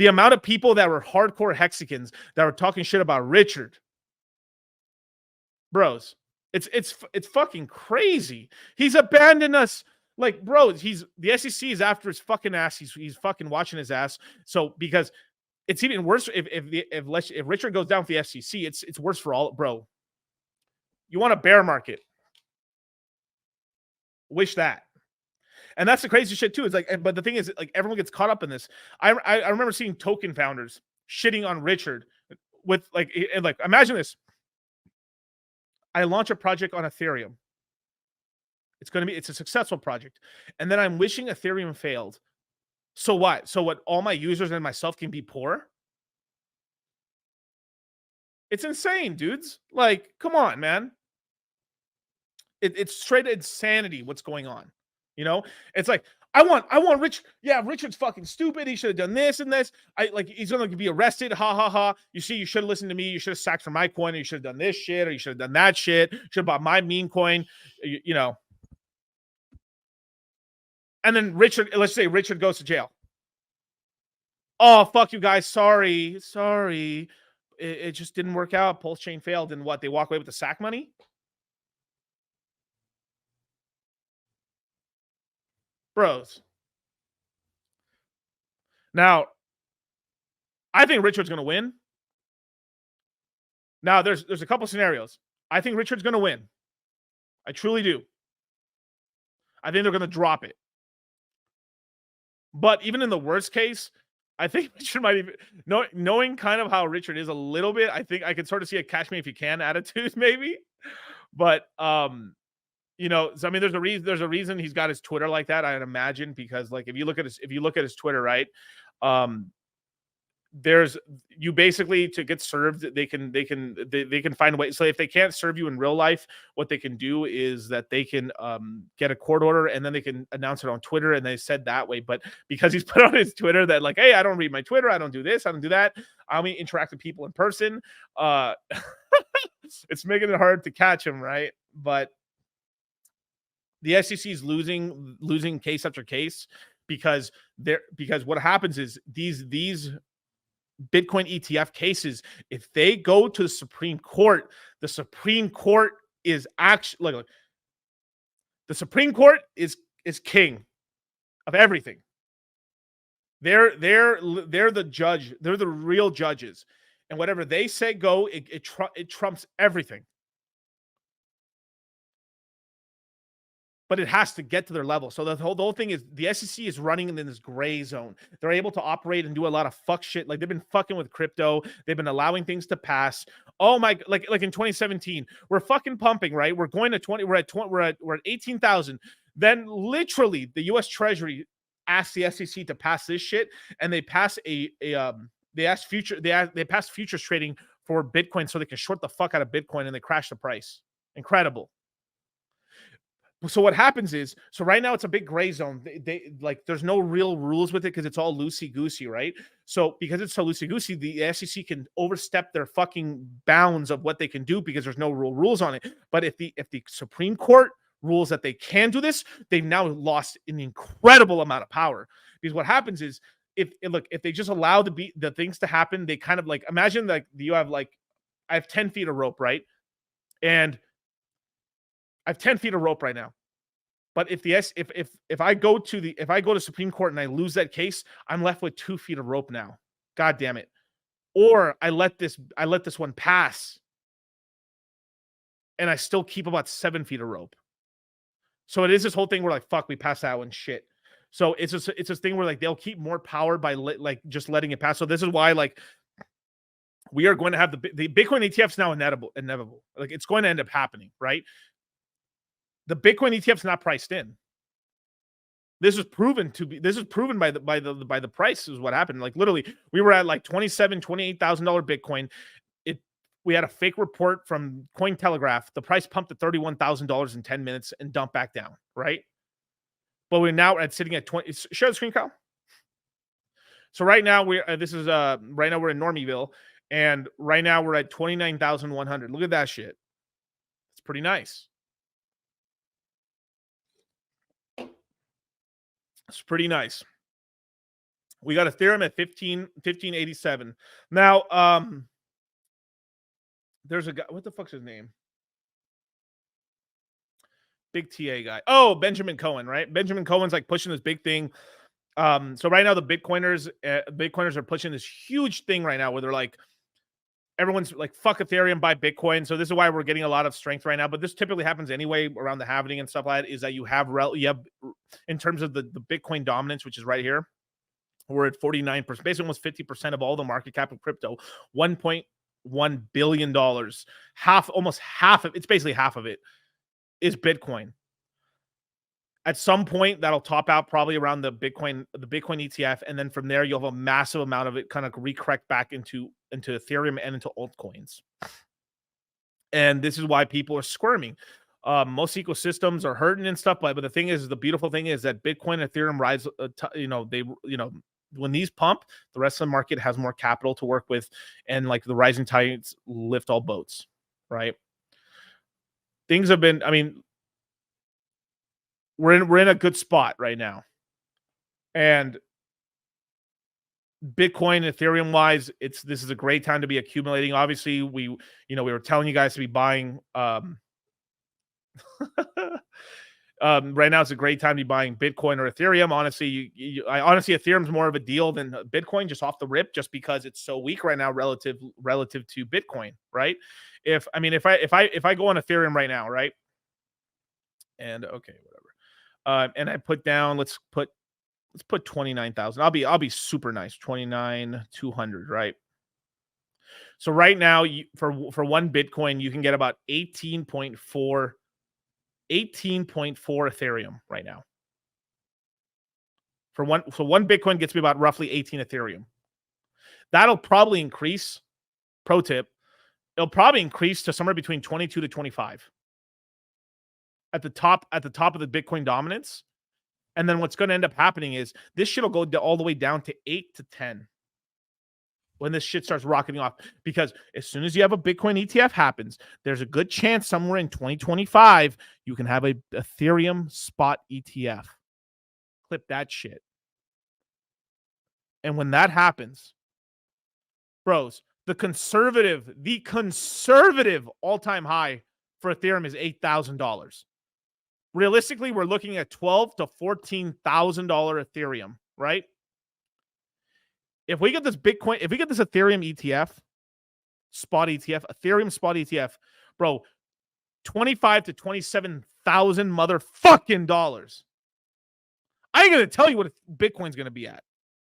The amount of people that were hardcore Hexicans that were talking shit about Richard, bros, it's fucking crazy. He's abandoned us. Like, bro, the SEC is after his fucking ass. He's fucking watching his ass. So because it's even worse if Richard goes down for the SEC, it's worse for all, bro. You want a bear market? Wish that. And that's the crazy shit too. It's like, but the thing is, like, everyone gets caught up in this. I remember seeing token founders shitting on Richard with like, and like, imagine this. I launch a project on Ethereum. It's a successful project. And then I'm wishing Ethereum failed. So what? So what? All my users and myself can be poor? It's insane, dudes. Like, come on, man. It's straight insanity what's going on. You know, it's like, I want Rich. Yeah, Richard's fucking stupid. He should have done this and this. He's gonna be arrested. Ha ha ha. You see, you should have listened to me. You should have sacked for my coin. Or you should have done this shit, or you should have done that shit. You should have bought my meme coin. You know. And then let's say Richard goes to jail. Oh, fuck you guys. Sorry. It just didn't work out. Pulse chain failed. And what? They walk away with the sack money? Bros. Now, I think Richard's going to win. Now, there's a couple scenarios. I think Richard's going to win. I truly do. I think they're going to drop it. But even in the worst case, I think Richard might even, knowing kind of how Richard is a little bit, I think I could sort of see a catch me if you can attitude, maybe. But you know, so, I mean, there's a reason he's got his Twitter like that, I'd imagine, because like if you look at his Twitter, right? There's, you basically, to get served, they can find ways. So if they can't serve you in real life, what they can do is that they can get a court order, and then they can announce it on Twitter, and they said that way. But because he's put on his Twitter that like, hey, I don't read my Twitter, I don't do this, I don't do that, I only interact with people in person, it's making it hard to catch him, right? But the SEC is losing case after case because what happens is these Bitcoin ETF cases, if they go to the Supreme Court is actually, look, the Supreme Court is king of everything. They're the judge. They're the real judges, and whatever they say go, it trumps everything. But it has to get to their level. So the whole thing is the SEC is running in this gray zone. They're able to operate and do a lot of fuck shit. Like they've been fucking with crypto. They've been allowing things to pass. Oh my, like in 2017, we're fucking pumping, right? We're going to 20. We're at 18,000. Then literally the U.S. Treasury asked the SEC to pass this shit, and they pass they passed futures trading for Bitcoin so they can short the fuck out of Bitcoin, and they crash the price. Incredible. So what happens is, so right now it's a big gray zone. They like, there's no real rules with it because it's all loosey goosey, right? So because it's so loosey goosey, the SEC can overstep their fucking bounds of what they can do because there's no real rules on it. But if the Supreme Court rules that they can do this, they've now lost an incredible amount of power. Because what happens is, if they just allow the things to happen, they kind of like, imagine like you have like, I have 10 feet of rope, right? And I have 10 feet of rope right now. But if I go to Supreme Court and I lose that case, I'm left with 2 feet of rope now. God damn it. Or I let this one pass, and I still keep about 7 feet of rope. So it is this whole thing where like, fuck, we passed that one, shit. So it's this thing where like they'll keep more power by just letting it pass. So this is why like we are going to have the Bitcoin ETFs now inevitable. Like it's going to end up happening, right? The Bitcoin ETF is not priced in. This is proven by the price is what happened. Like literally, we were at like $28,000 Bitcoin. We had a fake report from Cointelegraph. The price pumped to $31,000 in 10 minutes and dumped back down, right? But we're now sitting at 20. Share the screen, Kyle. So right now we're in Normieville, and right now we're at 29,100. Look at that shit. It's pretty nice. It's pretty nice. We got Ethereum at 1587. Now, there's a guy. What the fuck's his name? Big TA guy. Oh, Benjamin Cohen, right? Benjamin Cohen's like pushing this big thing. So right now the Bitcoiners are pushing this huge thing right now where they're like, everyone's like, fuck Ethereum, buy Bitcoin. So this is why we're getting a lot of strength right now. But this typically happens anyway around the halving and stuff like that, is that you have in terms of the Bitcoin dominance, which is right here, we're at 49%, basically almost 50% of all the market cap of crypto, $1.1 billion. Almost half of it's basically half of it is Bitcoin. At some point, that'll top out probably around the Bitcoin ETF, and then from there, you'll have a massive amount of it kind of recorrect back into Ethereum and into altcoins. And this is why people are squirming. Most ecosystems are hurting and stuff, but the thing is, the beautiful thing is that Bitcoin and Ethereum rise. When these pump, the rest of the market has more capital to work with, and like the rising tides lift all boats, right? Things have been, I mean, we're in a good spot right now. And Bitcoin, Ethereum wise, this is a great time to be accumulating. Obviously, we were telling you guys to be buying right now it's a great time to be buying Bitcoin or Ethereum. Honestly, honestly, Ethereum's more of a deal than Bitcoin, just off the rip, just because it's so weak right now relative to Bitcoin, right? If I go on Ethereum right now, right? And okay, whatever. And I put down, let's put 29,000. I'll be super nice. 29,200, right? So right now, for one Bitcoin, you can get about 18.4 Ethereum right now. So one Bitcoin gets me about roughly 18 Ethereum. That'll probably increase. Pro tip: it'll probably increase to somewhere between 22 to 25 at the top of the Bitcoin dominance. And then what's going to end up happening is this shit will go all the way down to 8 to 10 when this shit starts rocketing off. Because as soon as you have a Bitcoin ETF happens, there's a good chance somewhere in 2025 you can have a Ethereum spot ETF. Clip that shit. And when that happens, bros, the conservative all-time high for Ethereum is $8,000. Realistically, we're looking at $12,000 to $14,000 Ethereum, right? If we get this Ethereum ETF, Ethereum spot ETF, bro, 25 to 27,000 motherfucking dollars. I ain't gonna tell you what Bitcoin's gonna be at.